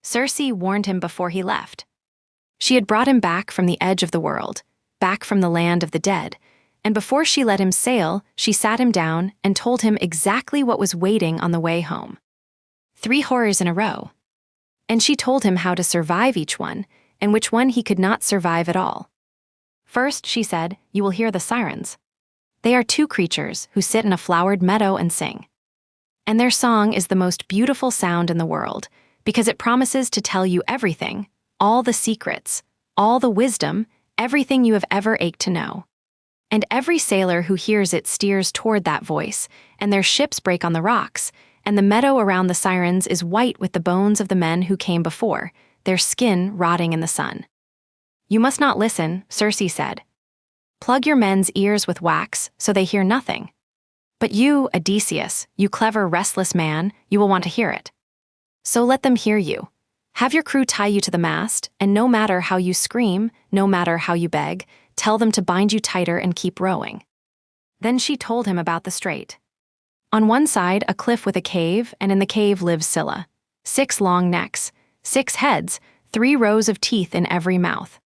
Circe warned him before he left. She had brought him back from the edge of the world, back from the land of the dead, and before she let him sail, she sat him down and told him exactly what was waiting on the way home. 3 horrors in a row. And she told him how to survive each one, and which one he could not survive at all. First, she said, you will hear the Sirens. They are 2 creatures who sit in a flowered meadow and sing. And their song is the most beautiful sound in the world, because it promises to tell you everything, all the secrets, all the wisdom, everything you have ever ached to know. And every sailor who hears it steers toward that voice, and their ships break on the rocks, and the meadow around the Sirens is white with the bones of the men who came before, their skin rotting in the sun. You must not listen, Circe said. Plug your men's ears with wax so they hear nothing. But you, Odysseus, you clever, restless man, you will want to hear it. So let them hear you. Have your crew tie you to the mast, and no matter how you scream, no matter how you beg, tell them to bind you tighter and keep rowing. Then she told him about the Strait. On one side, a cliff with a cave, and in the cave lives Scylla. 6 long necks, 6 heads, 3 rows of teeth in every mouth.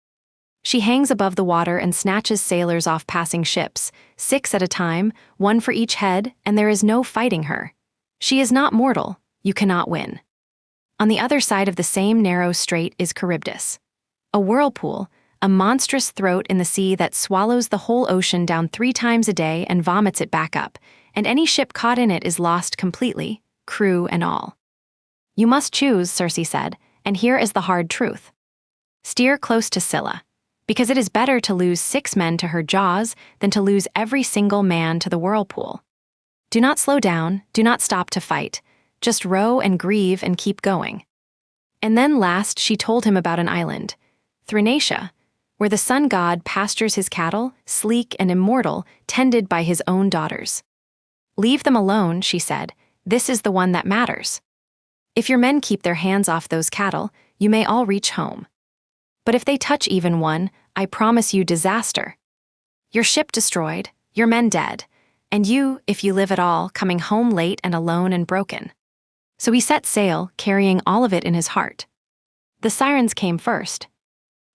She hangs above the water and snatches sailors off passing ships, 6 at a time, 1 for each head, and there is no fighting her. She is not mortal, you cannot win. On the other side of the same narrow strait is Charybdis, a whirlpool, a monstrous throat in the sea that swallows the whole ocean down 3 times a day and vomits it back up, and any ship caught in it is lost completely, crew and all. You must choose, Circe said, and here is the hard truth. Steer close to Scylla, because it is better to lose 6 men to her jaws than to lose every single man to the whirlpool. Do not slow down, do not stop to fight, just row and grieve and keep going. And then last she told him about an island, Thrinacia, where the sun god pastures his cattle, sleek and immortal, tended by his own daughters. Leave them alone, she said, this is the one that matters. If your men keep their hands off those cattle, you may all reach home. But if they touch even one, I promise you disaster. Your ship destroyed, your men dead, and you, if you live at all, coming home late and alone and broken. So he set sail, carrying all of it in his heart. The Sirens came first.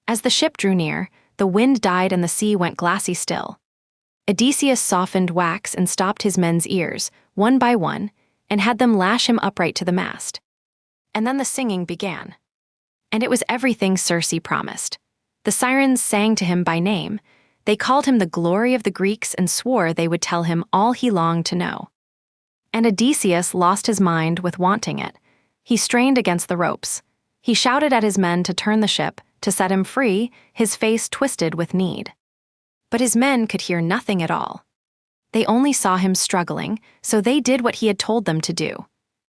As the ship drew near, the wind died and the sea went glassy still. Odysseus softened wax and stopped his men's ears, one by one, and had them lash him upright to the mast. And then the singing began. And it was everything Circe promised. The Sirens sang to him by name. They called him the glory of the Greeks and swore they would tell him all he longed to know. And Odysseus lost his mind with wanting it. He strained against the ropes. He shouted at his men to turn the ship, to set him free, his face twisted with need. But his men could hear nothing at all. They only saw him struggling, so they did what he had told them to do.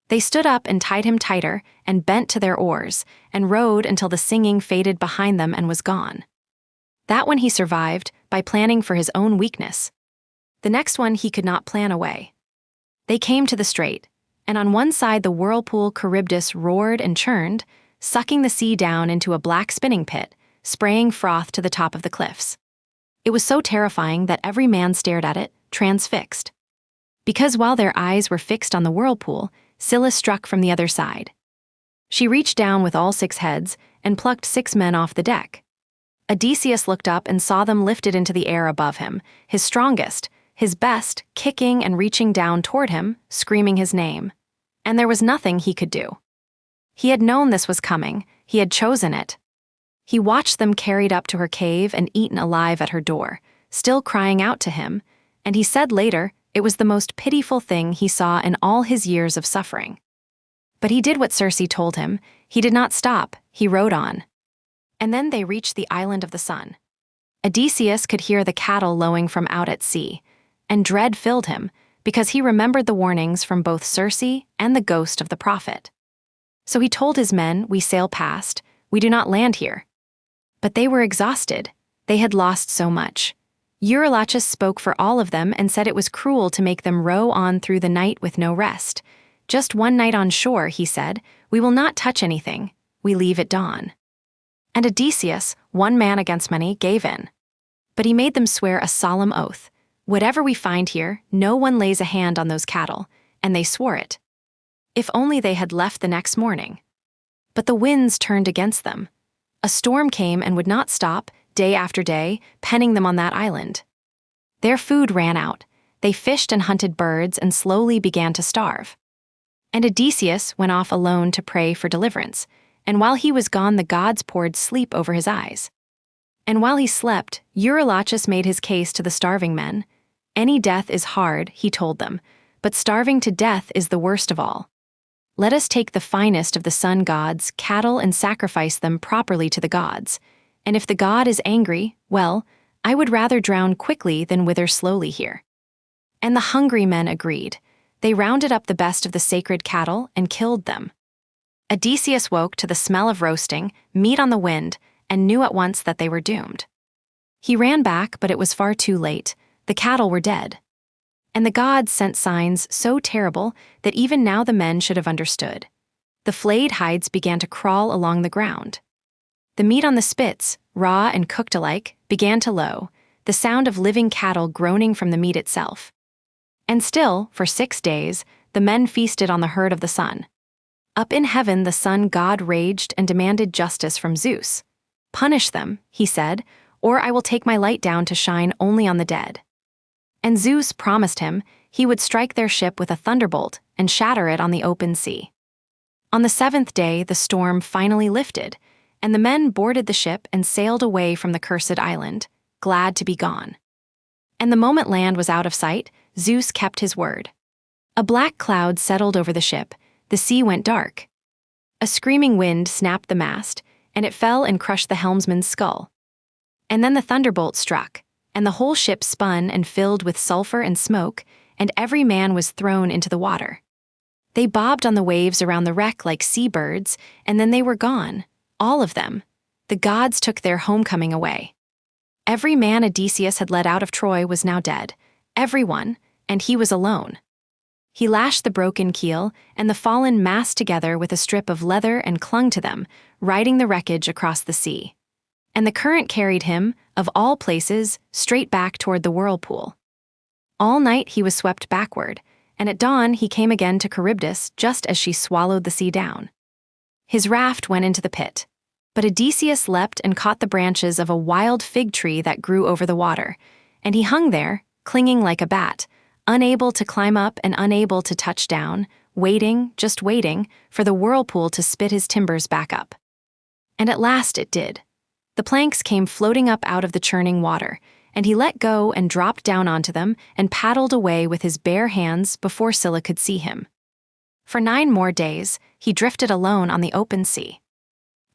They stood up and tied him tighter and bent to their oars and rowed until the singing faded behind them and was gone. That one he survived by planning for his own weakness. The next one he could not plan away. They came to the strait, and on one side the whirlpool Charybdis roared and churned, sucking the sea down into a black spinning pit, spraying froth to the top of the cliffs. It was so terrifying that every man stared at it, transfixed. Because while their eyes were fixed on the whirlpool, Scylla struck from the other side. She reached down with all 6 heads and plucked 6 men off the deck. Odysseus looked up and saw them lifted into the air above him, his strongest, his best, kicking and reaching down toward him, screaming his name. And there was nothing he could do. He had known this was coming, he had chosen it. He watched them carried up to her cave and eaten alive at her door, still crying out to him, and he said later it was the most pitiful thing he saw in all his years of suffering. But he did what Circe told him. He did not stop, he rowed on. And then they reached the island of the sun. Odysseus could hear the cattle lowing from out at sea, and dread filled him, because he remembered the warnings from both Circe and the ghost of the prophet. So he told his men, we sail past, we do not land here. But they were exhausted, they had lost so much. Eurylochus spoke for all of them and said it was cruel to make them row on through the night with no rest. Just one night on shore, he said, we will not touch anything, we leave at dawn. And Odysseus, one man against many, gave in. But he made them swear a solemn oath. Whatever we find here, no one lays a hand on those cattle, and they swore it. If only they had left the next morning. But the winds turned against them. A storm came and would not stop, day after day, penning them on that island. Their food ran out. They fished and hunted birds and slowly began to starve. And Odysseus went off alone to pray for deliverance, and while he was gone the gods poured sleep over his eyes. And while he slept, Eurylochus made his case to the starving men. Any death is hard, he told them, but starving to death is the worst of all. Let us take the finest of the sun gods' cattle and sacrifice them properly to the gods. And if the god is angry, well, I would rather drown quickly than wither slowly here. And the hungry men agreed. They rounded up the best of the sacred cattle and killed them. Odysseus woke to the smell of roasting, meat on the wind, and knew at once that they were doomed. He ran back, but it was far too late. The cattle were dead. And the gods sent signs so terrible that even now the men should have understood. The flayed hides began to crawl along the ground. The meat on the spits, raw and cooked alike, began to low, the sound of living cattle groaning from the meat itself. And still, for 6 days, the men feasted on the herd of the sun. Up in heaven the sun god raged and demanded justice from Zeus. "Punish them," he said, "or I will take my light down to shine only on the dead." And Zeus promised him he would strike their ship with a thunderbolt and shatter it on the open sea. On the 7th day the storm finally lifted, and the men boarded the ship and sailed away from the cursed island, glad to be gone. And the moment land was out of sight, Zeus kept his word. A black cloud settled over the ship, the sea went dark. A screaming wind snapped the mast, and it fell and crushed the helmsman's skull. And then the thunderbolt struck, and the whole ship spun and filled with sulfur and smoke, and every man was thrown into the water. They bobbed on the waves around the wreck like seabirds, and then they were gone, all of them. The gods took their homecoming away. Every man Odysseus had led out of Troy was now dead, everyone, and he was alone. He lashed the broken keel and the fallen mast together with a strip of leather and clung to them, riding the wreckage across the sea. And the current carried him, of all places, straight back toward the whirlpool. All night he was swept backward, and at dawn he came again to Charybdis just as she swallowed the sea down. His raft went into the pit, but Odysseus leapt and caught the branches of a wild fig tree that grew over the water, and he hung there, clinging like a bat, unable to climb up and unable to touch down, waiting, just waiting, for the whirlpool to spit his timbers back up. And at last it did. The planks came floating up out of the churning water, and he let go and dropped down onto them and paddled away with his bare hands before Scylla could see him. For 9 more days, he drifted alone on the open sea.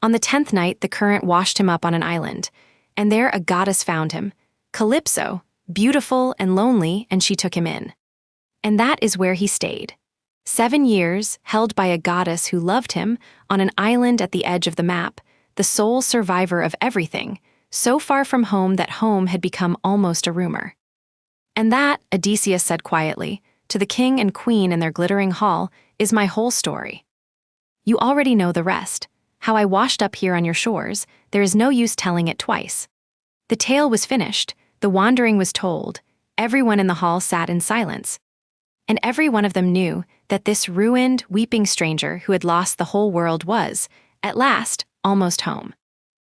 On the 10th night, the current washed him up on an island, and there a goddess found him, Calypso, beautiful and lonely, and she took him in. And that is where he stayed. 7 years, held by a goddess who loved him, on an island at the edge of the map, the sole survivor of everything, so far from home that home had become almost a rumor. And that, Odysseus said quietly, to the king and queen in their glittering hall, is my whole story. You already know the rest, how I washed up here on your shores, there is no use telling it twice. The tale was finished, the wandering was told, everyone in the hall sat in silence. And every one of them knew that this ruined, weeping stranger who had lost the whole world was, at last, almost home.